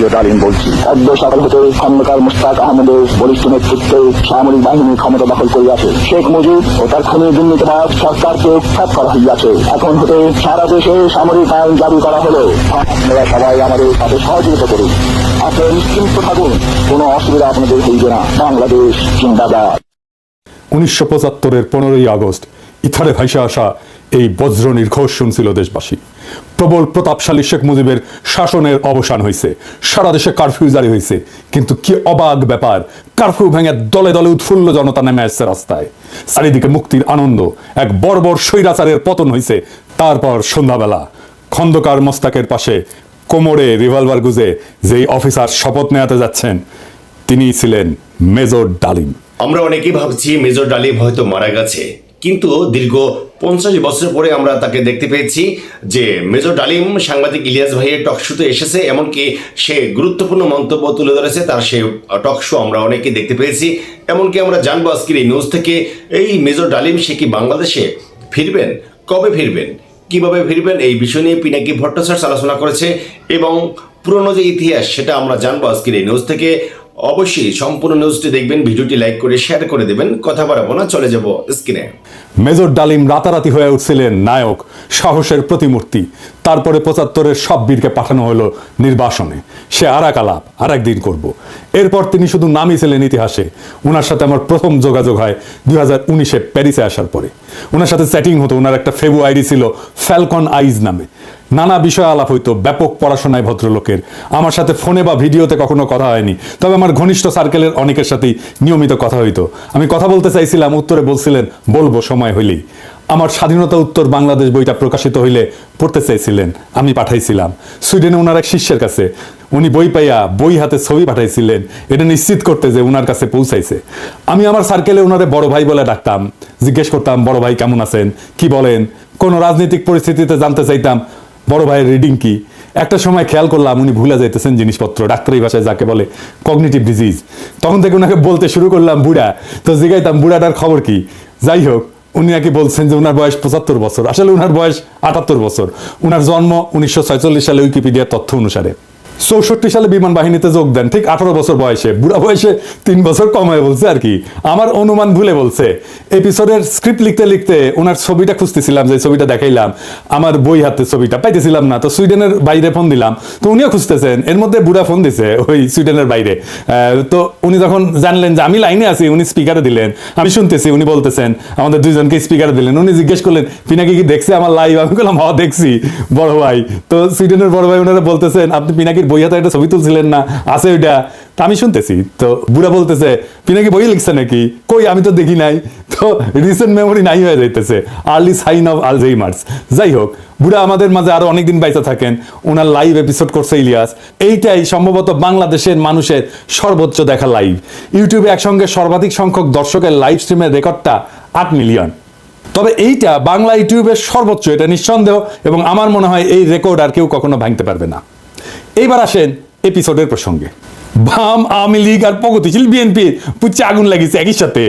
Major ডালিম বলছি। খাদ্য সকাল হতে খন্দকার মুশতাক আহমেদের বলিষ্ঠ নেতৃত্বে সামরিক বাহিনী ক্ষমতা দখল করিয়াছে। শেখ মুজিব ও তার খুনি দুর্নীতিবাজ সরকারকে উৎখাত করা হইয়াছে। এখন হতে সারা দেশে সামরিক আইন জারি করা হলো। আপনারা সবাই আমাদের সাথে সহযোগিতা করুন। আপনারা নিশ্চিন্ত থাকুন, কোনো অসুবিধা আপনাদের হইবে না। বাংলাদেশ জিন্দাবাদ। 1975-এর 15ই আগস্ট ইথারে ভাইসা আসা এই বজ্র নির্ঘোষ শুনছিল দেশবাসী। প্রবল প্রতাপশালী শেখ মুজিবের শাসনের অবসান হয়েছে, সারা দেশে কারফিউ জারি হয়েছে। কিন্তু কি অবাক ব্যাপার, কারফিউ ভেঙে দলে দলে উৎফুল্ল জনতা নেমে আসছে রাস্তায়। চারিদিকে মুক্তির আনন্দ, এক বর্বর স্বৈরাচারের পতন হয়েছে। তারপর সন্ধ্যাবেলা খন্দকার মোস্তাকের পাশে কোমরে রিভলভার গুজে যেই অফিসার শপথ নেওয়াতে যাচ্ছেন তিনি ছিলেন মেজর ডালিম। আমরা অনেকেই ভাবছি মেজর ডালিম হয়তো মারা গেছে, কিন্তু দীর্ঘ 50 বছর পরে আমরা তাকে দেখতে পেয়েছি যে মেজর ডালিম সাংবাদিক ইলিয়াস ভাইয়ের টকশোতে এসেছে। এমনকি সে গুরুত্বপূর্ণ মন্তব্য তুলে ধরেছে, তার সে টকশো আমরা অনেকে দেখতে পেয়েছি। এমনকি আমরা জানবো আজকের এই নিউজ থেকে এই মেজর ডালিম সে কি বাংলাদেশে ফিরবেন, কবে ফিরবেন, কিভাবে ফিরবেন, এই বিষয় নিয়ে পিনাকি ভট্টাচার্য আলোচনা করেছে এবং পুরনো যে ইতিহাস সেটা আমরা জানবো আজকের এই নিউজ থেকে। অবশ্যই সম্পূর্ণ নিউজটি দেখবেন, ভিডিওটি লাইক করে শেয়ার করে দেবেন। কথা বাড়াবো না, চলে যাব স্ক্রিনে। মেজর ডালিম রাতারাতি হয়ে উঠছিলেন নায়ক, সাহসের প্রতিমূর্তি। তারপরে 75-এর সব বীরকে পাঠানো হলো নির্বাসনে। সে আরাক আলাপ আর একদিন করব। এরপর তিনি শুধু নামই ছিলেন ইতিহাসে। ওনার সাথে আমার প্রথম যোগাযোগ হয় 2019-এ প্যারিসে আসার পরে। ওনার সাথে চ্যাটিং হতো। ওনার একটা ফেবু আইডি ছিল ফ্যালকন আইজ নামে। নানা বিষয় আলাপ হইতো, ব্যাপক পড়াশোনায় ভদ্রলোকের। আমার সাথে ফোনে বা ভিডিওতে কখনো কথা হয়নি, তবে আমার ঘনিষ্ঠ সার্কেলের অনেকের সাথেই নিয়মিত কথা হইতো। আমি কথা বলতে চাইছিলাম, উত্তরে বলছিলেন বলবো সময় হইলেই। আমার স্বাধীনতা উত্তর বাংলাদেশ বইটা প্রকাশিত হইলে পড়তে চাইছিলেন, আমি পাঠাইছিলাম সুইডেনে ওনার এক শিষ্যের কাছে। উনি বই পাইয়া বই হাতে ছবি পাঠাইছিলেন, এটা নিশ্চিত করতে যে ওনার কাছে পৌঁছাইছে। আমি আমার সার্কেলে ওনারে বড় ভাই বলে ডাকতাম, জিজ্ঞেস করতাম বড় ভাই কেমন আছেন, কি বলেন। কোনো রাজনৈতিক পরিস্থিতিতে জানতে চাইতাম বড় ভাইয়ের রিডিং কি। একটা সময় খেয়াল করলাম উনি ভুলে যাইতেছেন জিনিসপত্র, ডাক্তারি ভাষায় যাকে বলে কগনিটিভ ডিজিজ। তখন থেকে ওনাকে বলতে শুরু করলাম বুড়া। তো জিগাইতাম বুড়াটার খবর কি। যাই হোক, উনি নাকি বলছেন যে ওনার বয়স 75 বছর, আসলে ওনার বয়স 78 বছর। ওনার জন্ম 1946 সালে উইকিপিডিয়ার তথ্য অনুসারে। 64 সালে বিমান বাহিনীতে যোগ দেন, ঠিক 18 বছর বয়সে। বুড়া বয়সে 3 বছর কমায় বলছে আর কি, আমার অনুমান ভুলে বলছে। এপিসোডের স্ক্রিপ্ট লিখতে লিখতে ওনার ছবিটা খুঁজতেছিলাম, যে ছবিটা দেখাইলাম আমার বই হাতে, ছবিটা পাইতেছিলাম না। তো সুইডেনের বাইরে ফোন দিলাম, তো উনিও খুঁজতেছেন। এর মধ্যে বুড়া ফোন দিছে ওই সুইডেনের বাইরে। তো উনি যখন জানলেন যে আমি লাইনে আছি, উনি স্পিকারে দিলেন, আমি শুনতেছি। উনি বলতেছেন, আমাদের দুইজনকে স্পিকারে দিলেন। উনি জিজ্ঞেস করলেন পিনাকি কি দেখছে আমার লাইভ। আমি বললাম হ দেখছি বড় ভাই। তো সুইডেনের বড় ভাই ওনারা বলতেছেন আপনি পিনাকির বই হাতে একটা ছবি তুলছিলেন না, আছে ওইটা। তা আমি শুনতেছি। তো বুড়া বলতেছে পিনাকি বই লিখছে নাকি, কই আমি তো দেখি নাই। তো রিসেন্ট মেমোরি নাই হয়ে যাইতেছে, আর্লি সাইন অফ আলঝেইমার্স। যাই হোক, বুড়া আমাদের মাঝে আরো অনেকদিন বাইচা থাকেন। ওনার লাইভ এপিসোড করছে ইলিয়াস। এইটাই সম্ভবত বাংলাদেশের মানুষের সর্বোচ্চ দেখা লাইভ। ইউটিউবে একসঙ্গে সর্বাধিক সংখ্যক দর্শকের লাইভ স্ট্রিমের রেকর্ডটা 8 মিলিয়ন। তবে এইটা বাংলা ইউটিউবের সর্বোচ্চ, এটা নিঃসন্দেহ। এবং আমার মনে হয় এই রেকর্ড আর কেউ কখনো ভাঙতে পারবে না। এইবার আসেন এপিসোডের প্রসঙ্গে। বাম, আওয়ামী লীগ আর প্রগতিশীল বিএনপির পুচ্ছে আগুন লাগিয়েছে একই সাথে।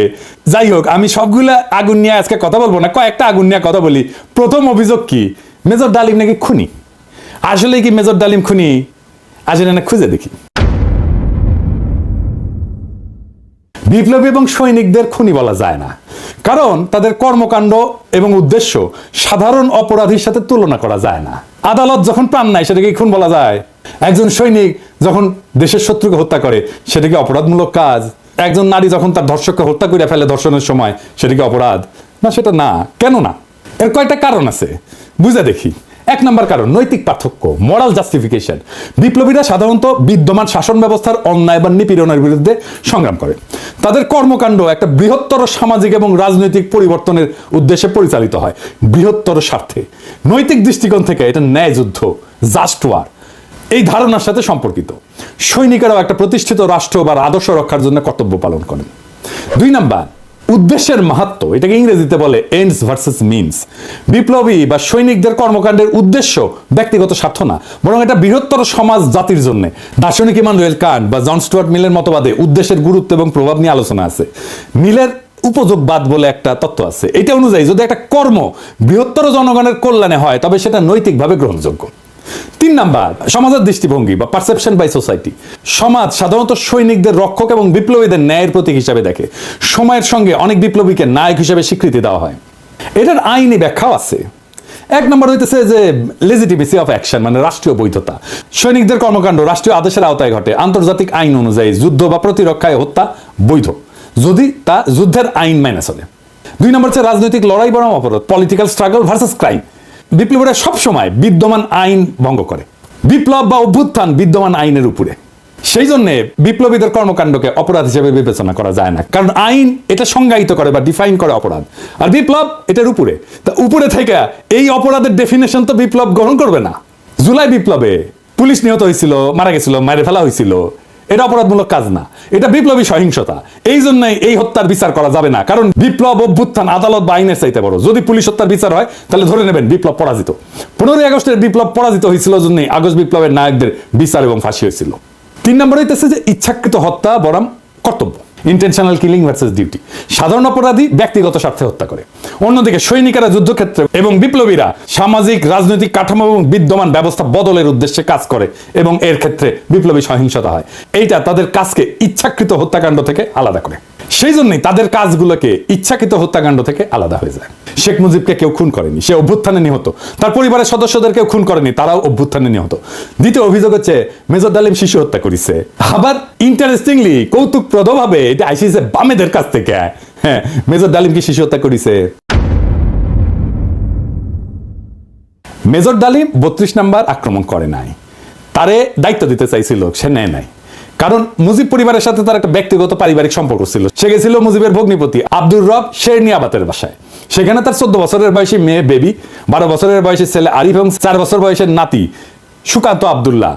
যাই হোক, আমি সবগুলা আগুন নিয়ে আজকে কথা বলবো না, কয়েকটা আগুন নিয়ে কথা বলি। প্রথম অভিযোগ কি, মেজর ডালিম নাকি খুনি। আসলে কি মেজর ডালিম খুনি? আসলে না খুঁজে দেখি। বিপ্লবী এবং সৈনিকদের খুনি বলা যায় না, কারণ তাদের কর্মকাণ্ড এবং উদ্দেশ্য সাধারণ অপরাধীর সাথে তুলনা করা যায় না। আদালত যখন প্রাণ নেয় সেটাকে খুন বলা যায়? একজন সৈনিক যখন দেশের শত্রুকে হত্যা করে সেটাকে অপরাধমূলক কাজ? একজন নারী যখন তার ধর্ষককে হত্যা করে ফেলে ধর্ষণের সময় সেটাকে অপরাধ না? সেটা না। কেন না? এর কয়েকটা কারণ আছে, বুঝে দেখি। 1 নম্বর কারণ, নৈতিক পার্থক্য, মোরাল জাস্টিফিকেশন। বিপ্লবীরা সাধারণত বিদ্যমান শাসন ব্যবস্থার অন্যায় বা নিপীড়নের বিরুদ্ধে সংগ্রাম করে। তাদের কর্মকাণ্ড একটা বৃহত্তর সামাজিক এবং রাজনৈতিক পরিবর্তনের উদ্দেশ্যে পরিচালিত হয়, বৃহত্তর স্বার্থে। নৈতিক দৃষ্টিকোণ থেকে এটা ন্যায় যুদ্ধ, জাস্ট ওয়ার, এই ধারণার সাথে সম্পর্কিত। সৈনিকেরাও একটা প্রতিষ্ঠিত রাষ্ট্র বা আদর্শ রক্ষার জন্য কর্তব্য পালন করেন। 2 নাম্বার, উদ্দেশ্যের মাহাত্ম্য, এটাকে ইংরেজিতে বলে এন্ডস ভার্সেস মিনস। বিপ্লবী বা সৈনিকদের কর্মকাণ্ডের উদ্দেশ্য ব্যক্তিগত স্বার্থ না, বরং এটা বৃহত্তর সমাজ জাতির জন্য। দার্শনিক ইমানুয়েল কান্ট বা জন স্টুয়ার্ট মিলের মতবাদে উদ্দেশ্যের গুরুত্ব এবং প্রভাব নিয়ে আলোচনা আছে। মিলের উপযোগবাদ বলে একটা তত্ত্ব আছে। এটা অনুযায়ী যদি একটা কর্ম বৃহত্তর জনগণের কল্যাণে হয় তবে সেটা নৈতিকভাবে গ্রহণযোগ্য। তিন নাম্বার, সমাজের দৃষ্টিভঙ্গি বা পারসেপশন বাই সোসাইটি। সমাজ সাধারণত সৈনিকদের রক্ষক এবং বিপ্লবীদের ন্যায়ের প্রতীক হিসাবে দেখে। সময়ের সঙ্গে অনেক বিপ্লবীকে নায়ক হিসেবে স্বীকৃতি দেওয়া হয়। এটার আইনি ব্যাখ্যাও আছে। এক নম্বর হইতেছে যে লেজিটিমেসি অফ অ্যাকশন, মানে রাষ্ট্রীয় বৈধতা। সৈনিকদের কর্মকাণ্ড রাষ্ট্রীয় আদেশের আওতায় ঘটে। আন্তর্জাতিক আইন অনুযায়ী যুদ্ধ বা প্রতিরক্ষায় হত্যা বৈধ, যদি তা যুদ্ধের আইন মেনে চলে। দুই নম্বর হচ্ছে রাজনৈতিক লড়াই বনাম অপরাধ, পলিটিক্যাল স্ট্রাগল ভার্সেস ক্রাইম। বিপ্লবীরা সবসময় বিদ্যমান আইন ভঙ্গ করে। বিপ্লব বা অভ্যুত্থান বিদ্যমান আইনের উপরে। সেই জন্য বিপ্লবীদের কর্মকাণ্ডকে অপরাধ হিসেবে বিবেচনা করা যায় না, কারণ আইন এটা সংজ্ঞায়িত করে বা ডিফাইন করে অপরাধ, আর বিপ্লব এটার উপরে। তা উপরে থেকে এই অপরাধের ডেফিনেশন তো বিপ্লব গ্রহণ করবে না। জুলাই বিপ্লবে পুলিশ নিহত হয়েছিল, মারা গেছিল, মেরে ফেলা হয়েছিল, এটা অপরাধমূলক কাজ না, এটা বিপ্লবী সহিংসতা। এই জন্যই এই হত্যার বিচার করা যাবে না, কারণ বিপ্লব অভ্যুত্থান আদালত বা আইনের চাইতে বড়। যদি পুলিশ হত্যার বিচার হয় তাহলে ধরে নেবেন বিপ্লব পরাজিত। 15ই আগস্টের বিপ্লব পরাজিত হয়েছিল জন্যই আগস্ট বিপ্লবের নায়কদের বিচার এবং ফাঁসি হয়েছিল। তিন নম্বর হইতেছে যে ইচ্ছাকৃত হত্যা বনাম কর্তব্য, ইন্টেনশনাল কিলিং ভার্সেস ডিউটি। সাধারণ অপরাধী ব্যক্তিগত স্বার্থে হত্যা করে, অন্যদিকে সৈনিকেরা যুদ্ধক্ষেত্রে এবং বিপ্লবীরা সামাজিক রাজনৈতিক কাঠামো এবং বিদ্যমান ব্যবস্থা বদলের উদ্দেশ্যে কাজ করে এবং এর ক্ষেত্রে বিপ্লবী সহিংসতা হয়। এইটা তাদের কাজকে ইচ্ছাকৃত হত্যাকাণ্ড থেকে আলাদা করে। সেই জন্যই তাদের কাজগুলোকে ইচ্ছাকৃত হত্যাকাণ্ড থেকে আলাদা হয়ে যায়। শেখ মুজিবকে কেউ খুন করেনি, সে অভ্যুত্থানে নিহত। তার পরিবারের সদস্যদের কেউ খুন করেনি, তারাও অভ্যুত্থানে নিহত। দ্বিতীয় অভিযোগ হচ্ছে মেজর ডালিম শিশু হত্যা করেছে। আবার ইন্টারেস্টিংলি কৌতুকপ্রদভাবে এটা আইসিছে বামেদের কাছ থেকে। হ্যাঁ, মেজর ডালিম কি শিশু হত্যা করেছে? মেজর ডালিম 32 নাম্বার আক্রমণ করে নাই, তারে দায়িত্ব দিতে চাইছিল, সে নেয় নাই। কারণ মুজিব পরিবারের সাথে তার একটা ব্যক্তিগত পারিবারিক সম্পর্ক ছিল। সে গেছিল মুজিবের ভগ্নিপতি আব্দুর রব শেরনিয়াবাতের বাসায়। সেখানে তার 14 বছরের বয়সী মেয়ে বেবি, 12 বছরের বয়সী ছেলে আরিফ এবং 4 বছর বয়সের নাতি সুকান্ত আব্দুল্লাহ,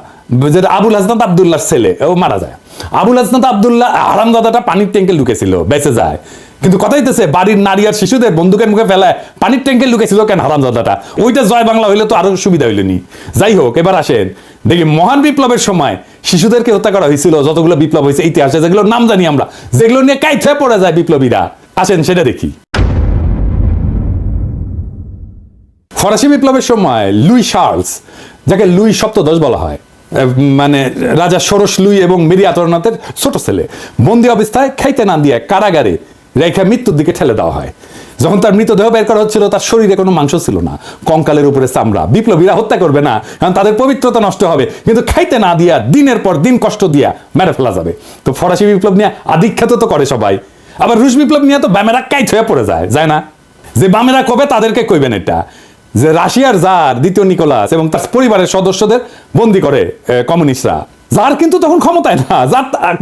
যেটা আবুল হাসনাত আব্দুল্লাহর ছেলে, ও মারা যায়। আবুল হাসনাত আব্দুল্লাহ হারামজাদাটা পানির ট্যাঙ্কে লুকেছিল, বেঁচে যায়। কিন্তু কথা হইতেছে বাড়ির নারী আর শিশুদের বন্দুকের মুখে ফেলায় পানির ট্যাঙ্কে লুকেছিল কেন হারামজাদাটা? ওইটা জয় বাংলা হইলে তো আরো সুবিধা হইলেনি। যাই হোক, এবার আসেন দেখি মহান বিপ্লবের সময় শিশুদেরকে হত্যা করা হয়েছিল যতগুলো বিপ্লব হয়েছে ইতিহাসে, যেগুলো নাম জানি আমরা, যেগুলো নিয়ে কাইথে পড়ে যায় বিপ্লবীরা। আসেন সেটা দেখি। ফরাসি বিপ্লবের সময় লুই শার্লস, যাকে লুই সপ্তদশ বলা হয়, মানে রাজা ষোড়শ লুই এবং মেরি আতরনাথের ছোট ছেলে, বন্দী অবস্থায় খাইতে না দিয়ে কারাগারে রেখা মৃত্যুর দিকে ঠেলে দেওয়া হয়। যখন তার মৃতদেহ বের করা হচ্ছিল তার শরীরে কোনো মাংস ছিল না, কঙ্কালের উপরে চামড়া। বিপ্লবীরা হত্যা করবে না, কারণ তাদের পবিত্রতা নষ্ট হবে, কিন্তু খাইতে না দিয়া দিনের পর দিন কষ্ট দিয়া মেরে ফেলা যাবে। তো ফরাসি বিপ্লব নিয়ে আধিখ্যাত তো করে সবাই। আবার রুশ বিপ্লব নিয়ে তো বামেরা কাইত হয়ে পড়ে যায় না? যে বামেরা কবে তাদেরকে কইবেন এটা, যে রাশিয়ার জার দ্বিতীয় নিকোলাস এবং তার পরিবারের সদস্যদের বন্দী করে কমিউনিস্টরা। জার কিন্তু তখন ক্ষমতায় না,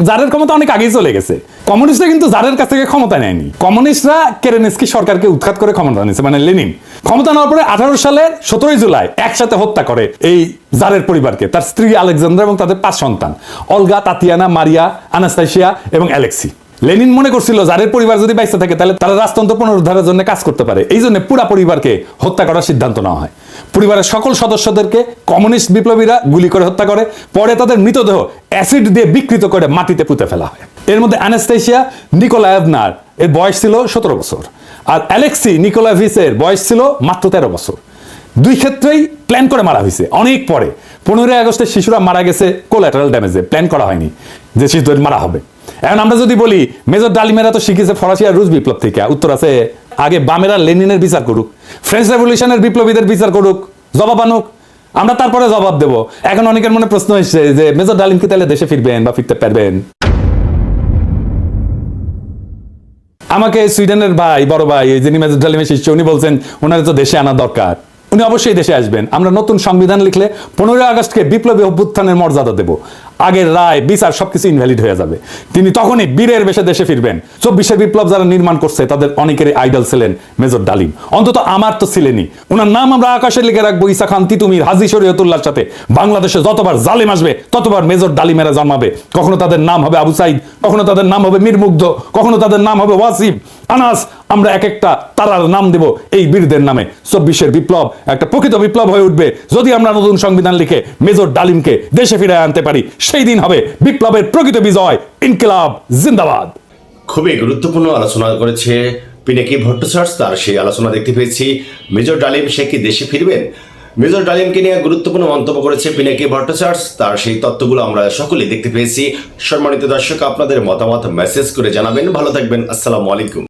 জারের ক্ষমতা অনেক আগেই চলে গেছে। কমিউনিস্টরা কিন্তু জারের কাছ থেকে ক্ষমতা নেয়নি। কমিউনিস্টরা কেরেনস্কি সরকারকে উৎখাত করে ক্ষমতা নিয়েছে, মানে লেনিন। ক্ষমতা নেওয়ার পরে 18 সালের 17 জুলাই একসাথে হত্যা করে এই জারের পরিবারকে, তার স্ত্রী আলেকজান্দ্রা এবং তাদের 5 সন্তান, অলগা, তাতিয়ানা, মারিয়া, আনাস্তাসিয়া এবং অ্যালেক্সি। লেনিন মনে করছিল জারের পরিবার যদি বাইসে থাকে তাহলে তারা রাজতন্ত্র পুনরুদ্ধারের জন্য কাজ করতে পারে। এই জন্য পুরা পরিবারকে হত্যা করার সিদ্ধান্ত নেওয়া হয়। পরিবারের সকল সদস্যদেরকে কমিউনিস্ট বিপ্লবীরা গুলি করে হত্যা করে, পরে তাদের মৃতদেহ অ্যাসিড দিয়ে বিকৃত করে মাটিতে পুঁতে ফেলা হয়। এর মধ্যে অ্যানাস্তাসিয়া নিকোলায়েভনার এর বয়স ছিল 17 বছর, আর অ্যালেক্সি নিকোলাভিসের বয়স ছিল মাত্র 13 বছর। দুই ক্ষেত্রেই প্ল্যান করে মারা হয়েছে অনেক পরে। 15ই আগস্টে শিশুরা মারা গেছে কোল্যাটারাল ড্যামেজে, প্ল্যান করা হয়নি যে শিশুদের মারা হবে। এখন আমরা যদি বলি মেজর ডালিমেরা তো শিখেছে ফরাসি আর রুশ বিপ্লব থেকে, উত্তর আছে আগে বামেরা লেনিনের বিচার করুক, ফ্রেঞ্চ রেভলিউশনের বিপ্লবীদের বিচার করুক, জবাব আনুক, আমরা তারপরে জবাব দেব। এখন অনেকের মনে প্রশ্ন এসেছে যে মেজর ডালিম কি তাহলে দেশে ফিরবেন বা ফিরতে পারবেন? আমাকে সুইডেনের ভাই, বড় ভাই, যিনি মেজর ডালিমের শিষ্য, উনি বলছেন ওনার তো দেশে আনা দরকার, উনি অবশ্যই দেশে আসবেন। আমরা নতুন সংবিধান লিখলে 15ই আগস্টকে বিপ্লবী অভ্যুত্থানের মর্যাদা দেব। আগের রায় বিচার সবকিছু ইনভ্যালিড হয়ে যাবে। তিনি তখনই বীরের বেশে দেশে ফিরবেন। 24 বিপ্লব যারা নির্মাণ করছে তাদের অনেকেরই আইডল ছিলেন মেজর ডালিম, অন্তত আমার তো ছিলেনই। ওনার নাম আমরা আকাশে লিখে রাখবো ঈসা খান তিতুমির, হাজী শরীয়তুল্লাহর সাথে। বাংলাদেশে যতবার জালেম আসবে ততবার মেজর ডালিমেরা জন্মাবে। কখনো তাদের নাম হবে আবু সাইদ, কখনো তাদের নাম হবে মীর মুগ্ধ, কখনো তাদের নাম হবে ওয়াসিম, আনাস। আমরা এক একটা তারার নাম দেব এই বীরদের নামে। 24 বিপ্লব একটা প্রকৃত বিপ্লব হয়ে উঠবে যদি আমরা নতুন সংবিধান লিখে মেজর ডালিমকে দেশে ফিরে আনতে পারি। সেই দিন হবে বিপ্লবের প্রকৃত বিজয়। ইনকিলাব জিন্দাবাদ। খুবই গুরুত্বপূর্ণ আলোচনা করেছে পিনাকি ভট্টাচার্য। তার সেই আলোচনা দেখতে পেয়েছি। মেজর ডালিম সে কি দেশে ফিরবেন? মেজর ডালিমকে নিয়ে গুরুত্বপূর্ণ মন্তব্য করেছে পিনাকি ভট্টাচার্য। তার সেই তথ্যগুলো আমরা সকলেই দেখতে পেয়েছি। সম্মানিত দর্শক, আপনাদের মতামত মেসেজ করে জানাবেন। ভালো থাকবেন। আসসালামু আলাইকুম।